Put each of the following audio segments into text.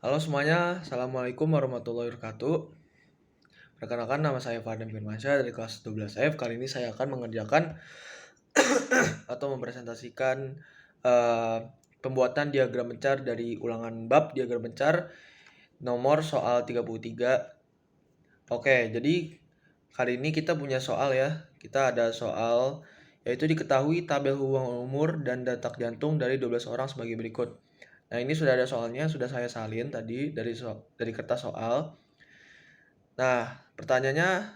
Halo semuanya, Assalamualaikum warahmatullahi wabarakatuh. Perkenalkan nama saya Fadlan Firmansyah dari kelas 12F. Kali ini saya akan mengerjakan atau mempresentasikan pembuatan diagram bencar dari ulangan bab diagram bencar nomor soal 33. Oke, jadi kali ini kita punya soal ya. Kita ada soal yaitu diketahui tabel hubungan umur dan detak jantung dari 12 orang sebagai berikut. Nah, ini sudah ada soalnya, sudah saya salin tadi dari kertas soal. Nah, pertanyaannya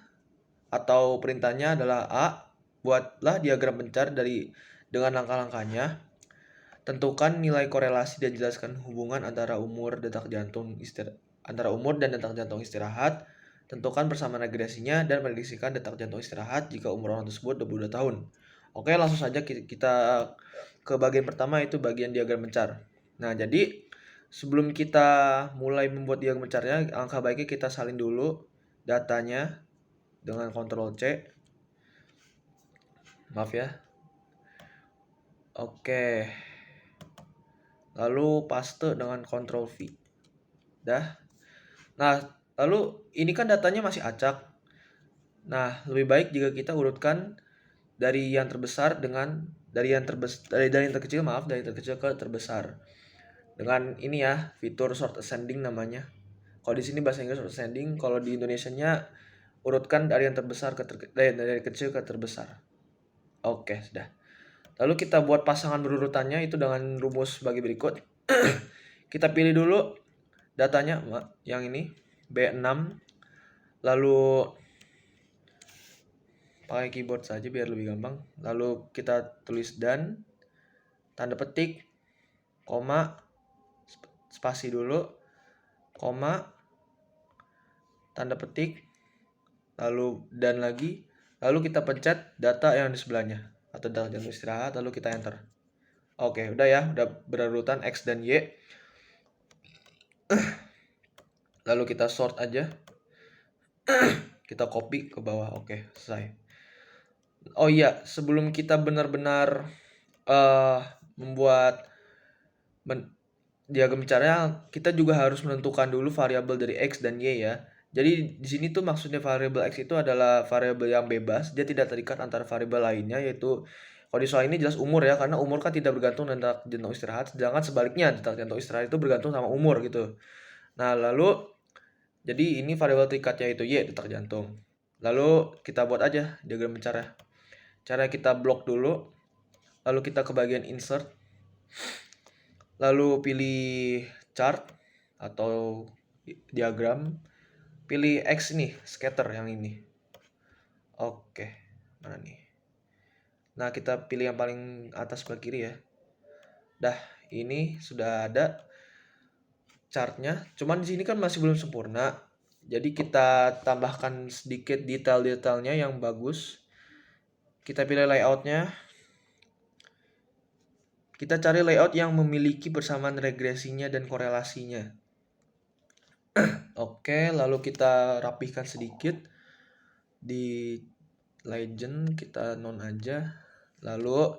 atau perintahnya adalah A. Buatlah diagram bencar dengan langkah-langkahnya. Tentukan nilai korelasi dan jelaskan hubungan antara umur dan detak jantung istirahat. Tentukan persamaan regresinya dan prediksikan detak jantung istirahat jika umur orang tersebut 22 tahun. Oke, langsung saja kita ke bagian pertama, itu bagian diagram bencar. Nah, jadi sebelum kita mulai membuat diagram bencarnya, alangkah baiknya kita salin dulu datanya dengan Ctrl C. Maaf ya. Oke. Lalu paste dengan Ctrl V. Dah. Nah, lalu ini kan datanya masih acak. Nah, lebih baik jika kita urutkan dari yang terbesar dari yang terkecil ke terbesar. Dengan ini ya, fitur short ascending namanya. Kalau di sini bahasa Inggris short ascending, kalau di Indonesianya urutkan dari yang terbesar dari kecil ke terbesar. Oke, sudah. Lalu kita buat pasangan berurutannya itu dengan rumus bagi berikut. Kita pilih dulu datanya yang ini B6. Lalu pakai keyboard saja biar lebih gampang. Lalu kita tulis dan tanda petik, koma, spasi dulu, koma, tanda petik, lalu dan lagi, lalu kita pencet data yang di sebelahnya atau data jantung istirahat, lalu kita enter. Oke, udah ya, udah berurutan X dan Y. Lalu kita sort aja. Kita copy ke bawah. Oke, selesai. Oh iya, sebelum kita benar-benar membuat diagram bencarnya, kita juga harus menentukan dulu variabel dari X dan Y ya. Jadi di sini tuh maksudnya variabel X itu adalah variabel yang bebas, dia tidak terikat antara variabel lainnya, yaitu kalau di soal ini jelas umur ya, karena umur kan tidak bergantung dengan detak jantung istirahat, sedangkan sebaliknya detak jantung istirahat itu bergantung sama umur gitu. Nah, lalu jadi ini variabel terikatnya itu Y, detak jantung. Lalu kita buat aja diagram bencarnya. Cara kita blok dulu, lalu kita ke bagian insert, lalu pilih chart atau diagram, pilih X nih, scatter yang ini. Oke, mana nih? Nah, kita pilih yang paling atas sebelah kiri ya. Dah, ini sudah ada chartnya. Cuman di sini kan masih belum sempurna. Jadi kita tambahkan sedikit detail-detailnya yang bagus. Kita pilih layoutnya. Kita cari layout yang memiliki persamaan regresinya dan korelasinya. Oke, lalu kita rapihkan sedikit. Di legend kita non aja. Lalu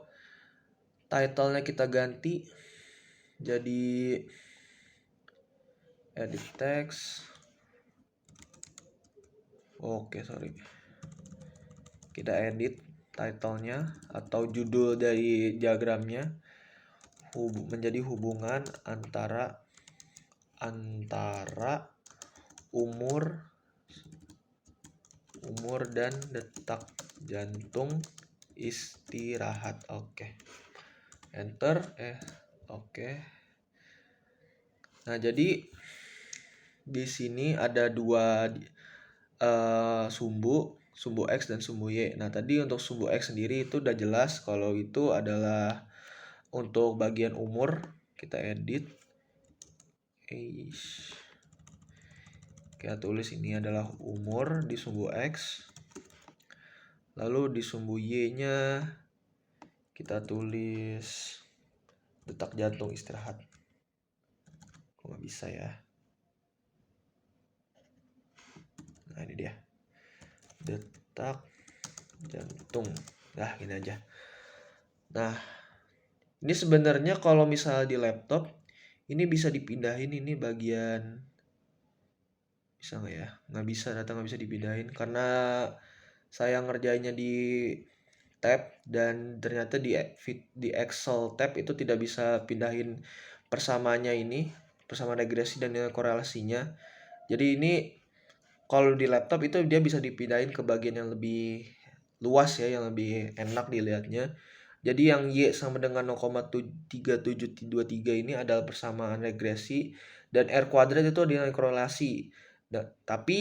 title-nya kita ganti jadi edit text. Oke, sorry. Kita edit title-nya atau judul dari diagramnya menjadi hubungan antara umur dan detak jantung istirahat. Oke. Enter. Oke. Nah, jadi di sini ada dua sumbu X dan sumbu Y. Nah, tadi untuk sumbu X sendiri itu udah jelas kalau itu adalah untuk bagian umur. Kita edit. Kita tulis ini adalah umur di sumbu X. Lalu di sumbu Y-nya kita tulis detak jantung istirahat. Kok nggak bisa ya? Nah, ini dia. Detak jantung. Nah, gini aja. Nah, ini sebenarnya kalau misalnya di laptop Ini bisa dipindahin, ini bagian, bisa nggak ya? Nggak bisa, data nggak bisa dipindahin karena saya ngerjainnya di tab, dan ternyata di Excel tab itu tidak bisa pindahin persamanya ini, persamaan regresi dan nilai korelasinya. Jadi ini kalau di laptop itu dia bisa dipindahin ke bagian yang lebih luas ya, yang lebih enak dilihatnya. Jadi yang Y sama dengan 0,3723 ini adalah persamaan regresi, dan R kuadrat itu nilai korelasi. Tapi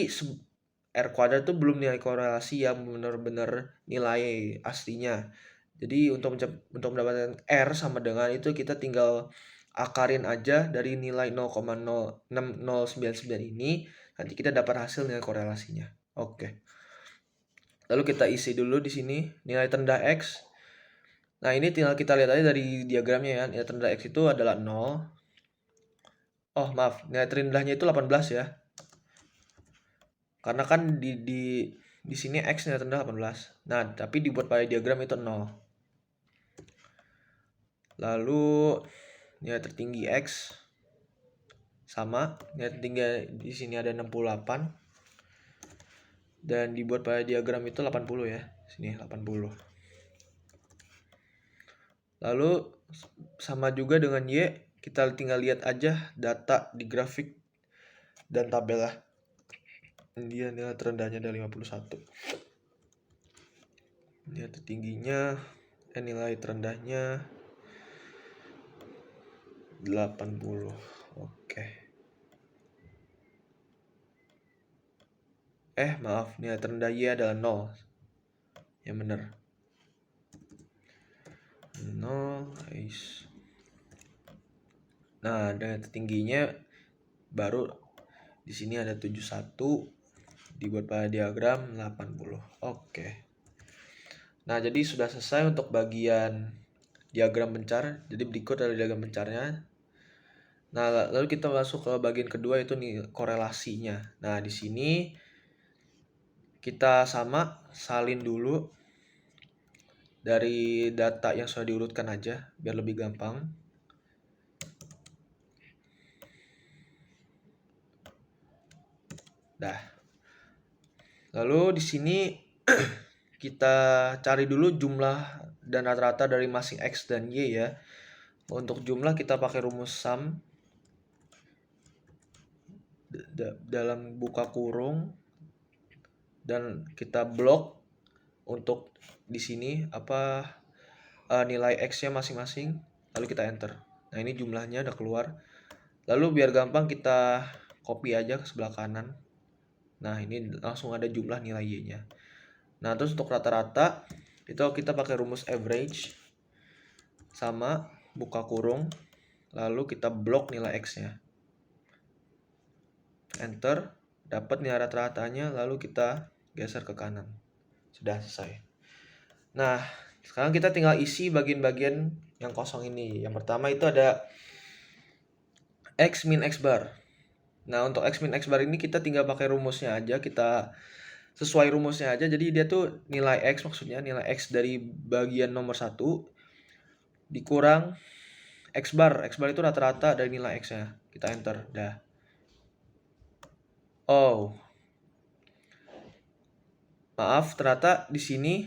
R kuadrat itu belum nilai korelasi yang benar-benar nilai aslinya. Jadi untuk mendapatkan R sama dengan itu, kita tinggal akarin aja dari nilai 0,06099 ini, nanti kita dapat hasil nilai korelasinya. Oke. Lalu kita isi dulu di sini nilai terendah X. Nah, ini tinggal kita lihat aja dari diagramnya ya. Nilai terendah X itu adalah 0. Oh, maaf, nilai terendahnya itu 18 ya. Karena kan di sini X nilai terendah 18. Nah, tapi dibuat pada diagram itu 0. Lalu nilai tertinggi X sama, nilai tertinggi di sini ada 68. Dan dibuat pada diagram itu 80 ya. Sini 80. Lalu sama juga dengan Y, kita tinggal lihat aja data di grafik dan tabel lah. Dia nilai terendahnya ada 51. Nilai tertingginya, nilai terendahnya 80. Oke. Maaf, nilai terendah Y adalah 0. Yang benar. 0 guys. Nah, nilai tertingginya baru di sini ada 71, dibuat pada diagram 80. Oke. Nah, jadi sudah selesai untuk bagian diagram bencar. Jadi berikut adalah diagram bencarnya. Nah, lalu kita masuk ke bagian kedua, itu nih korelasinya. Nah, di sini kita salin dulu dari data yang sudah diurutkan aja biar lebih gampang. Dah. Lalu di sini kita cari dulu jumlah dan rata-rata dari masing X dan Y ya. Untuk jumlah kita pakai rumus sum dalam buka kurung, dan kita blok untuk di sini nilai X-nya masing-masing, lalu kita enter. Nah, ini jumlahnya udah keluar. Lalu biar gampang kita copy aja ke sebelah kanan. Nah, ini langsung ada jumlah nilai Y-nya. Nah, terus untuk rata-rata itu kita pakai rumus average sama buka kurung, lalu kita blok nilai X-nya. Enter, dapat nilai rata-ratanya, lalu kita geser ke kanan. Sudah selesai. Nah, sekarang kita tinggal isi bagian-bagian yang kosong ini. Yang pertama itu ada X min X bar. Nah, untuk X min X bar ini kita tinggal pakai rumusnya aja, kita sesuai rumusnya aja. Jadi dia tuh nilai X, maksudnya nilai X dari bagian nomor 1 dikurang X bar. X bar itu rata-rata dari nilai X-nya. Kita enter, dah. Oh, maaf, ternyata di sini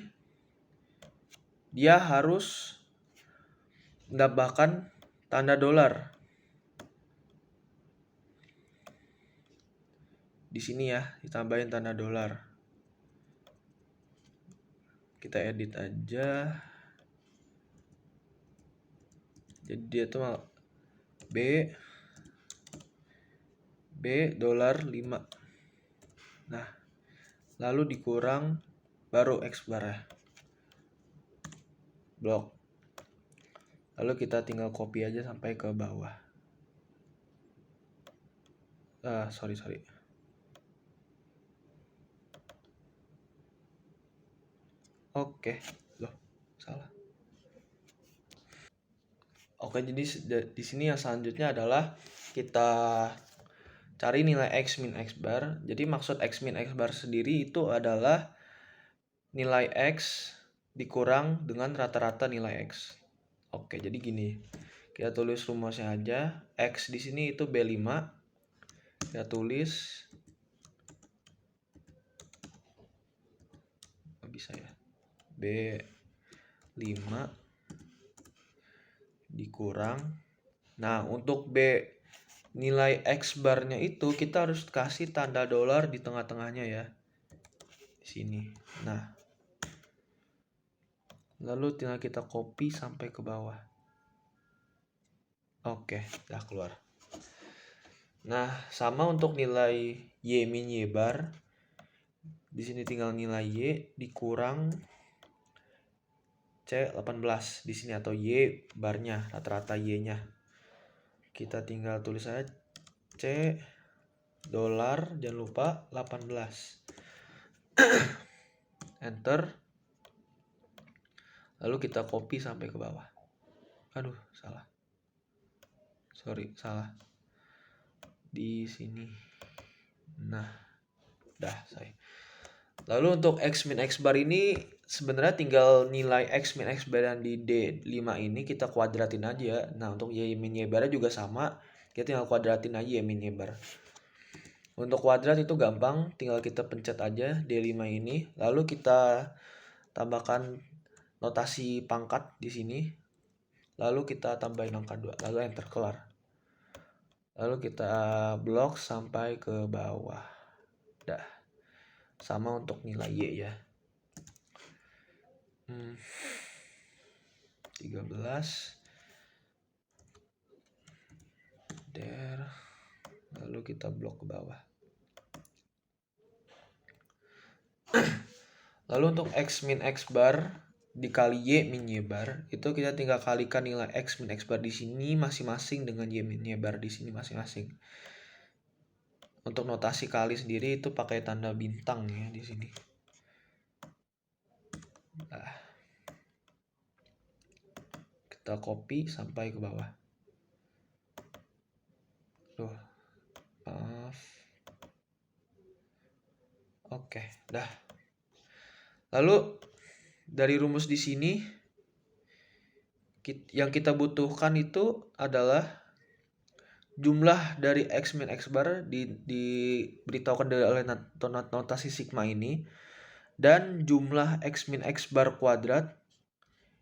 dia harus menambahkan tanda dolar. Di sini ya, ditambahin tanda dolar. Kita edit aja. Jadi dia tuh B dolar 5. Nah, lalu dikurang baru X bar ya. Blok. Lalu kita tinggal copy aja sampai ke bawah. Sorry. Oke, loh, salah. Oke, jadi di sini yang selanjutnya adalah kita cari nilai X min X bar. Jadi maksud X min X bar sendiri itu adalah nilai X dikurang dengan rata-rata nilai X. Oke, jadi gini. Kita tulis rumusnya aja. X di sini itu B5. Kita tulis, bisa ya, B5 dikurang. Nah, untuk B nilai X barnya itu kita harus kasih tanda dolar di tengah-tengahnya ya. Di sini. Nah, lalu tinggal kita copy sampai ke bawah. Oke, udah keluar. Nah, sama untuk nilai Y min Y bar. Di sini tinggal nilai Y dikurang C18 di sini, atau Y barnya, rata-rata Y-nya. Kita tinggal tulis aja C dolar, jangan lupa 18. Enter. Lalu kita copy sampai ke bawah. Aduh, salah. Sorry, salah. Di sini. Nah, dah saya. Lalu untuk X min X bar ini sebenarnya tinggal nilai X min X bar yang di D5 ini kita kuadratin aja. Nah, untuk Y min Y bar juga sama. Kita tinggal kuadratin aja Y min Y bar. Untuk kuadrat itu gampang, tinggal kita pencet aja D5 ini. Lalu kita tambahkan notasi pangkat di sini. Lalu kita tambahin angka 2. Lalu enter, kelar. Lalu kita blok sampai ke bawah. Dah. Sama untuk nilai Y ya. 13 der. Lalu kita blok ke bawah. Lalu untuk X min X bar dikali Y min Y bar, itu kita tinggal kalikan nilai X min X bar di sini masing-masing dengan Y min Y bar di sini masing-masing. Untuk notasi kali sendiri itu pakai tanda bintang ya di sini. Nah, kita copy sampai ke bawah. Tuh, maaf. Oke, dah. Lalu dari rumus di sini yang kita butuhkan itu adalah jumlah dari X min X bar diberitahukan oleh notasi sigma ini, dan jumlah X min X bar kuadrat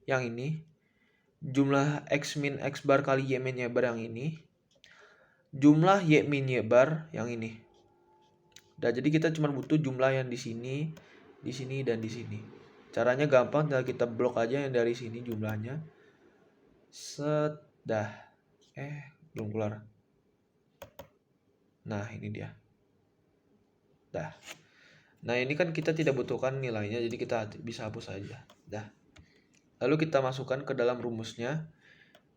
yang ini, jumlah X min X bar kali Y min Y bar yang ini, jumlah Y min Y bar yang ini. Nah, jadi kita cuma butuh jumlah yang di sini, dan di sini. Caranya gampang, tinggal kita blok aja yang dari sini jumlahnya. Set, dah. Belum keluar. Nah, ini dia. Dah. Nah, ini kan kita tidak butuhkan nilainya, jadi kita bisa hapus aja. Dah. Lalu kita masukkan ke dalam rumusnya.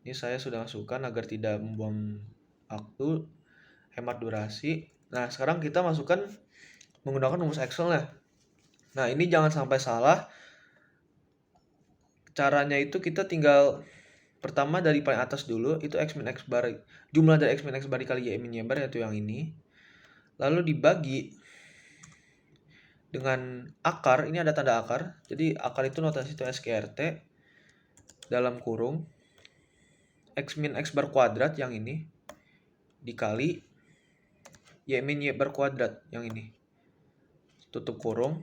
Ini saya sudah masukkan agar tidak membuang waktu, hemat durasi. Nah, sekarang kita masukkan menggunakan rumus Excel ya. Nah, ini jangan sampai salah. Caranya itu kita tinggal pertama dari paling atas dulu, itu X min X bar. Jumlah dari X min X bar dikali Y min Y bar, yaitu yang ini. Lalu dibagi dengan akar, ini ada tanda akar. Jadi akar itu notasi itu SQRT dalam kurung X min X bar kuadrat yang ini dikali Y min Y bar kuadrat yang ini. Tutup kurung.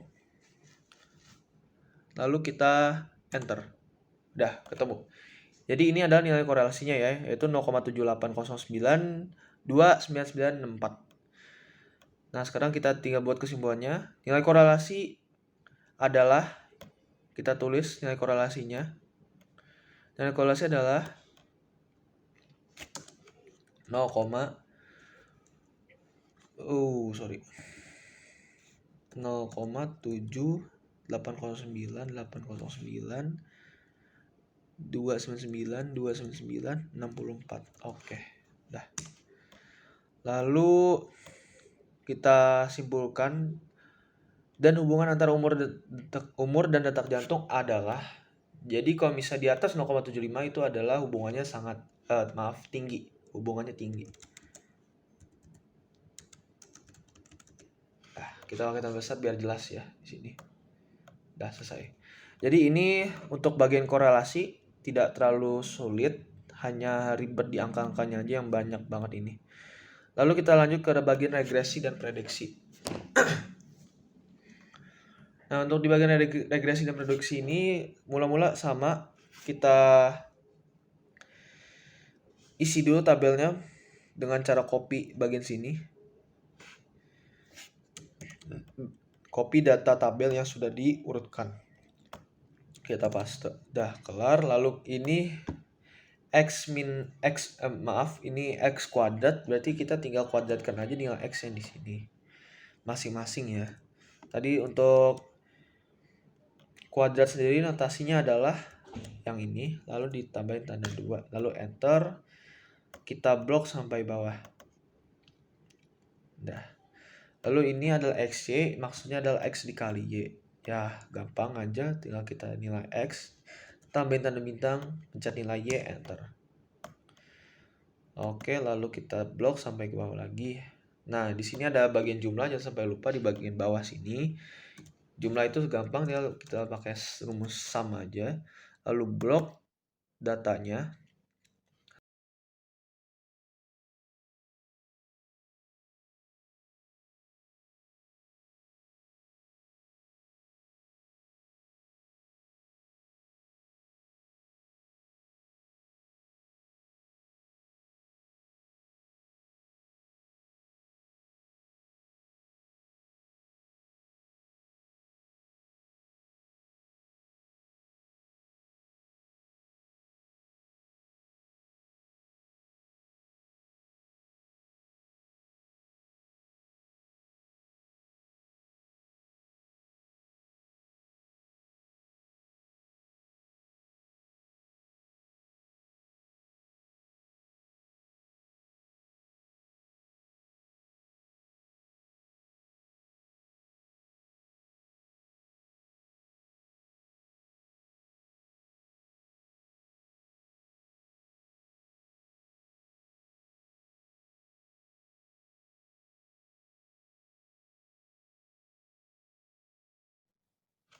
Lalu kita enter. Udah ketemu. Jadi ini adalah nilai korelasinya ya, yaitu 0,78092964. Nah, sekarang kita tinggal buat kesimpulannya. Nilai korelasi adalah, kita tulis nilai korelasinya. Nilai korelasi adalah 0,7809809 299 Oke, dah. Lalu kita simpulkan, dan hubungan antara umur dan detak jantung adalah, jadi kalau misalnya di atas 0,75 itu adalah hubungannya sangat tinggi, hubungannya tinggi. Kita pakai tanda besar biar jelas ya di sini. Dah selesai. Jadi ini untuk bagian korelasi tidak terlalu sulit, hanya ribet di angka-angkanya aja yang banyak banget ini. Lalu kita lanjut ke bagian regresi dan prediksi. Nah, untuk di bagian regresi dan prediksi ini mula-mula sama, kita isi dulu tabelnya dengan cara copy bagian sini. Copy data tabel yang sudah diurutkan. Kita paste. Dah kelar. Lalu ini ini x kuadrat, berarti kita tinggal kuadratkan aja nilai x yang di sini masing-masing ya. Tadi untuk kuadrat sendiri notasinya adalah yang ini, lalu ditambahin tanda 2, lalu enter, kita blok sampai bawah. Dah. Lalu ini adalah xy, maksudnya adalah x dikali y. Ya, gampang aja, tinggal kita nilai x, tambahin tanda bintang, pencet nilai y, enter. Oke, lalu kita blok sampai ke bawah lagi. Nah, di sini ada bagian jumlah, jangan sampai lupa di bagian bawah sini. Jumlah itu gampang, tinggal kita pakai rumus sum aja. Lalu blok datanya.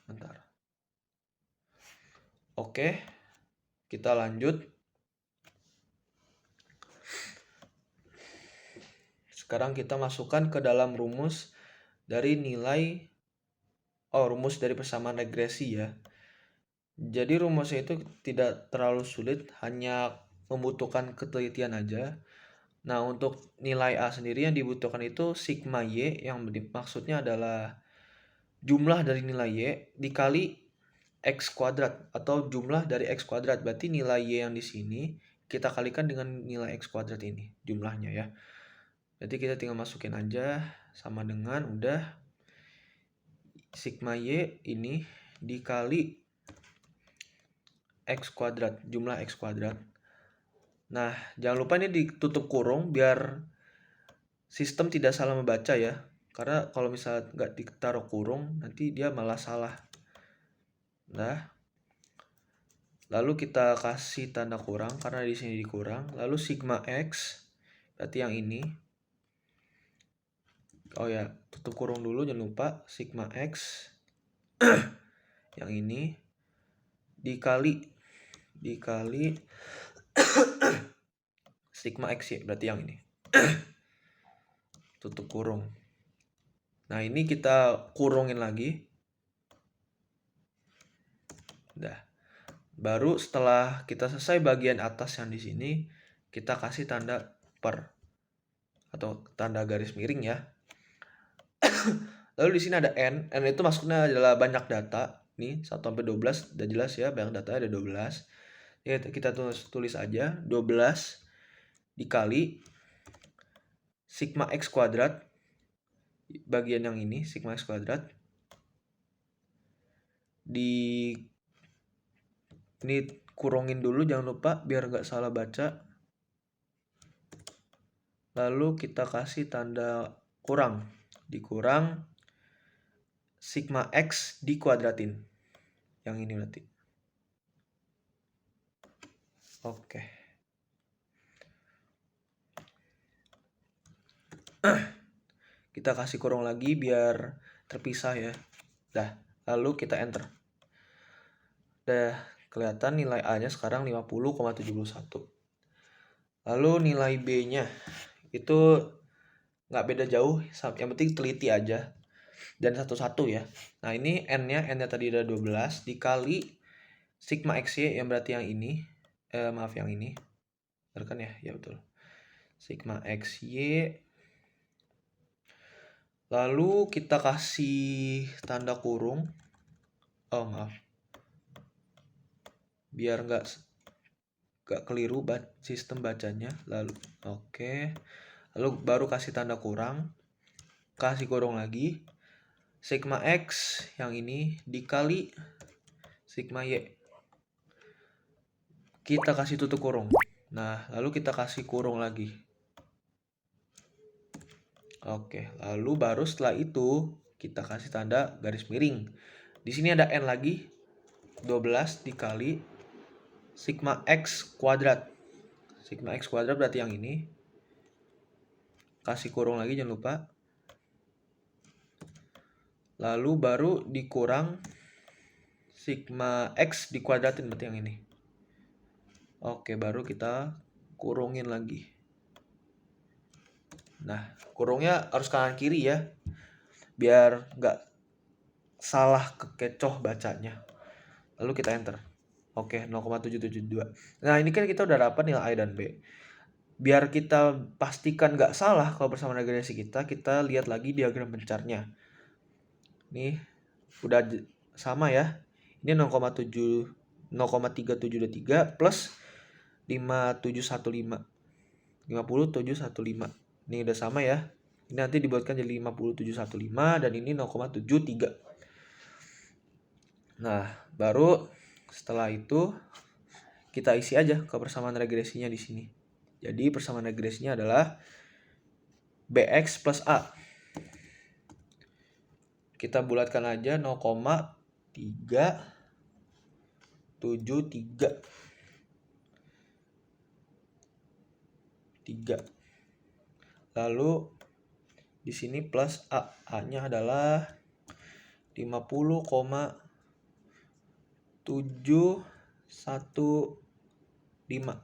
Bentar. Oke, kita lanjut. Sekarang kita masukkan ke dalam rumus dari rumus dari persamaan regresi ya. Jadi rumusnya itu tidak terlalu sulit, hanya membutuhkan ketelitian aja. Nah, untuk nilai A sendiri yang dibutuhkan itu sigma Y, yang maksudnya adalah jumlah dari nilai Y dikali X kuadrat, atau jumlah dari X kuadrat. Berarti nilai Y yang di sini kita kalikan dengan nilai X kuadrat ini, jumlahnya ya. Jadi kita tinggal masukin aja, sama dengan udah sigma Y ini dikali X kuadrat, jumlah X kuadrat. Nah, jangan lupa ini ditutup kurung biar sistem tidak salah membaca ya. Karena kalau misalnya nggak ditaruh kurung, nanti dia malah salah. Nah, lalu kita kasih tanda kurang karena di sini dikurang. Lalu sigma X, berarti yang ini. Oh ya, tutup kurung dulu, jangan lupa. Sigma X, yang ini, dikali sigma X ya, berarti yang ini. Tutup kurung. Nah, ini kita kurungin lagi. Udah. Baru setelah kita selesai bagian atas yang di sini, kita kasih tanda per atau tanda garis miring ya. Lalu di sini ada n. N itu maksudnya adalah banyak data. Nih, 1 sampai 12 udah jelas ya, banyak data ada 12. Ya, kita tulis aja 12 dikali sigma X kuadrat, bagian yang ini sigma X kuadrat, ini kurungin dulu, jangan lupa biar nggak salah baca. Lalu kita kasih tanda kurang, dikurang sigma X dikuadratin, yang ini berarti. Oke. Kita kasih kurung lagi biar terpisah ya. Dah, lalu kita enter. Dah kelihatan nilai A-nya sekarang 50,71. Lalu nilai B-nya itu nggak beda jauh, yang penting teliti aja dan satu-satu ya. Nah ini n-nya tadi ada 12 dikali sigma xy yang berarti yang ini, maaf yang ini, betul kan ya? Ya betul. Sigma xy, lalu kita kasih tanda kurung. Oh maaf, biar nggak keliru sistem bacanya. Lalu oke, lalu baru kasih tanda kurang, kasih kurung lagi. Sigma x yang ini dikali sigma y, kita kasih tutup kurung. Nah lalu kita kasih kurung lagi. Oke, lalu baru setelah itu kita kasih tanda garis miring. Di sini ada n lagi, 12 dikali sigma x kuadrat. Sigma x kuadrat berarti yang ini. Kasih kurung lagi jangan lupa. Lalu baru dikurang sigma x dikuadratin berarti yang ini. Oke, baru kita kurungin lagi. Nah, kurungnya harus kanan kiri ya, biar nggak salah kekecoh bacanya. Lalu kita enter. Oke, 0,772. Nah, ini kan kita udah dapat nilai A dan B. Biar kita pastikan nggak salah kalau persamaan regresi kita lihat lagi diagram pencarnya. Nih, udah sama ya. Ini 0,3723 plus 5715. 50715. Ini udah sama ya. Ini nanti dibuatkan jadi 50715 dan ini 0,73. Nah, baru setelah itu kita isi aja ke persamaan regresinya di sini. Jadi persamaan regresinya adalah BX plus A. Kita bulatkan aja 0,373. Lalu di sini plus A. A-nya adalah 50,715.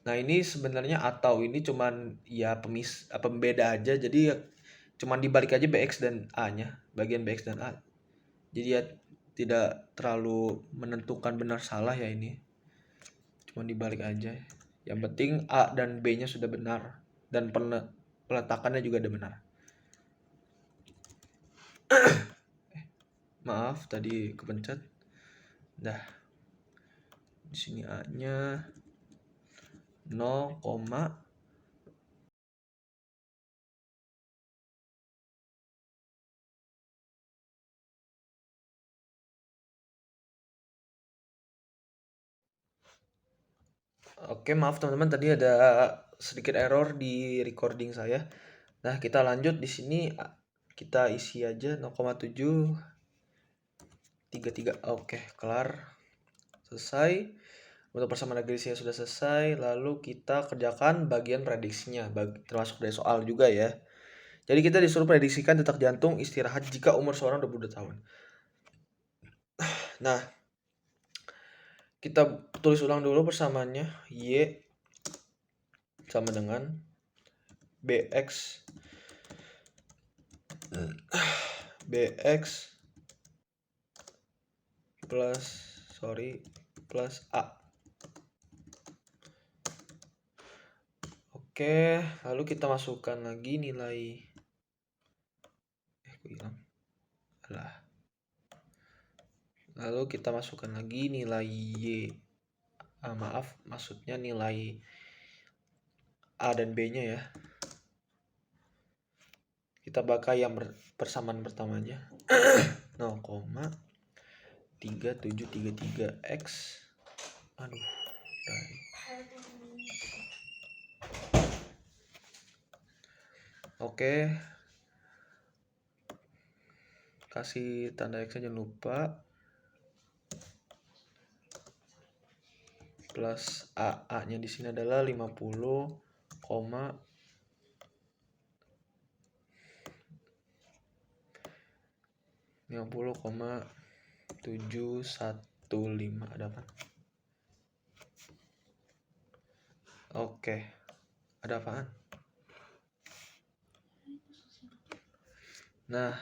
Nah, ini sebenarnya atau ini cuman ya pembeda aja. Jadi ya cuman dibalik aja BX dan A-nya, bagian BX dan A. Jadi ya tidak terlalu menentukan benar salah ya ini. Cuman dibalik aja. Yang penting A dan B-nya sudah benar dan peletakannya juga udah benar. Maaf tadi kepencet. Dah. Di sini A-nya 0, oke, maaf teman-teman, tadi ada sedikit error di recording saya. Nah, kita lanjut di sini, kita isi aja 0,733. Oke, kelar. Selesai. Untuk persamaan regresinya sudah selesai, lalu kita kerjakan bagian prediksinya, termasuk dari soal juga ya. Jadi kita disuruh prediksikan detak jantung istirahat jika umur seorang 22 tahun. Nah, kita tulis ulang dulu persamaannya. Y sama dengan BX plus A. Oke, lalu kita masukkan lagi nilai lalu kita masukkan lagi nilai Y. Maksudnya nilai A dan B-nya ya. Kita pakai yang persamaan pertamanya. 0,3733X. Aduh. Oke. Kasih tanda X jangan lupa. Plus A-nya di sini adalah 50,715. Ada apa? Oke, ada apaan? Nah,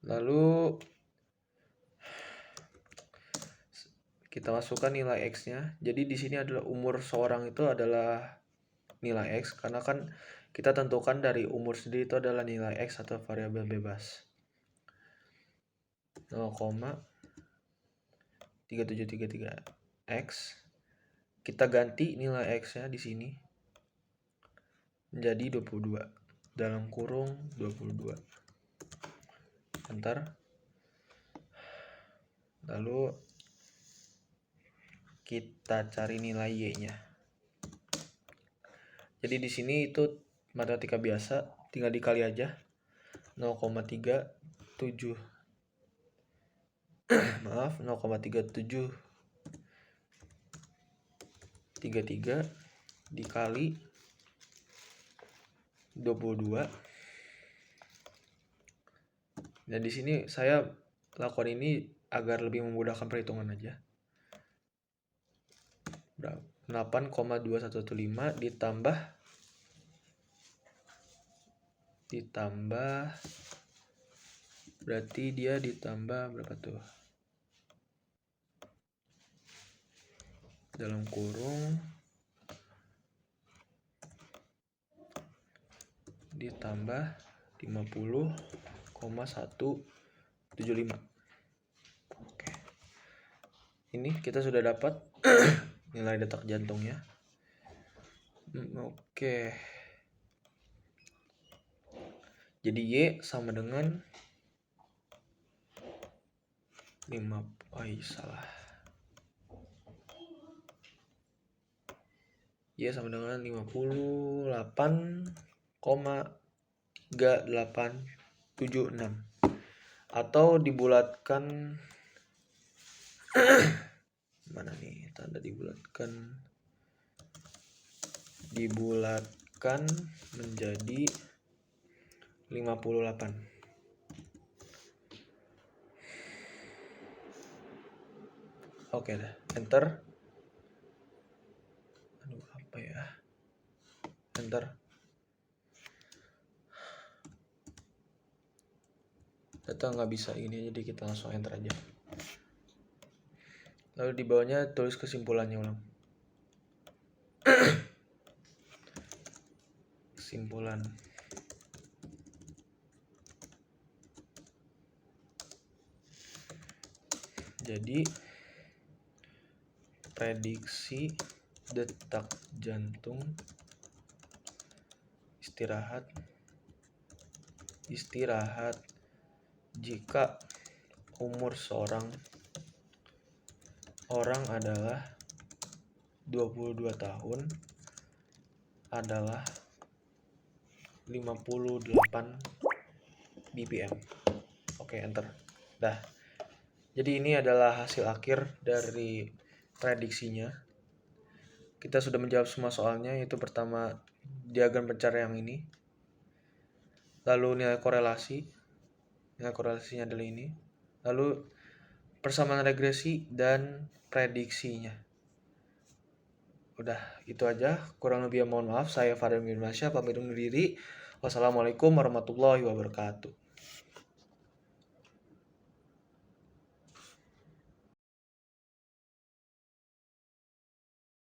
lalu kita masukkan nilai X-nya. Jadi di sini adalah umur seorang itu adalah nilai X, karena kan kita tentukan dari umur sendiri itu adalah nilai X atau variabel bebas. 0,3733 X. Kita ganti nilai X-nya di sini menjadi 22 dalam kurung 22. Enter. Lalu kita cari nilai Y-nya. Jadi di sini itu matematika biasa, tinggal dikali aja. 0,37 maaf, 0,3733 dikali 22. Dan di sini saya lakukan ini agar lebih memudahkan perhitungan aja. 8,2115 ditambah berarti dia ditambah berapa tuh? Dalam kurung ditambah 50,175. Oke. Ini kita sudah dapat nilai detak jantungnya. Oke. Jadi Y sama dengan salah. Y sama dengan 58,3876 atau dibulatkan mana nih tanda dibulatkan menjadi 58. Oke dah, enter. Aduh, apa ya? Enter. Data nggak bisa ini, jadi kita langsung enter aja. Lalu di bawahnya tulis kesimpulannya ulang. Kesimpulan. Jadi prediksi detak jantung istirahat jika umur seorang orang adalah 22 tahun adalah 58 BPM. Oke, enter. Dah. Jadi ini adalah hasil akhir dari prediksinya. Kita sudah menjawab semua soalnya, yaitu pertama diagram pencarian yang ini. Lalu nilai korelasi. Nilai korelasinya adalah ini. Lalu persamaan regresi dan prediksinya. Udah, itu aja. Kurang lebih mohon maaf. Saya Fadlan Firmansyah pamit undur diri. Wassalamualaikum warahmatullahi wabarakatuh.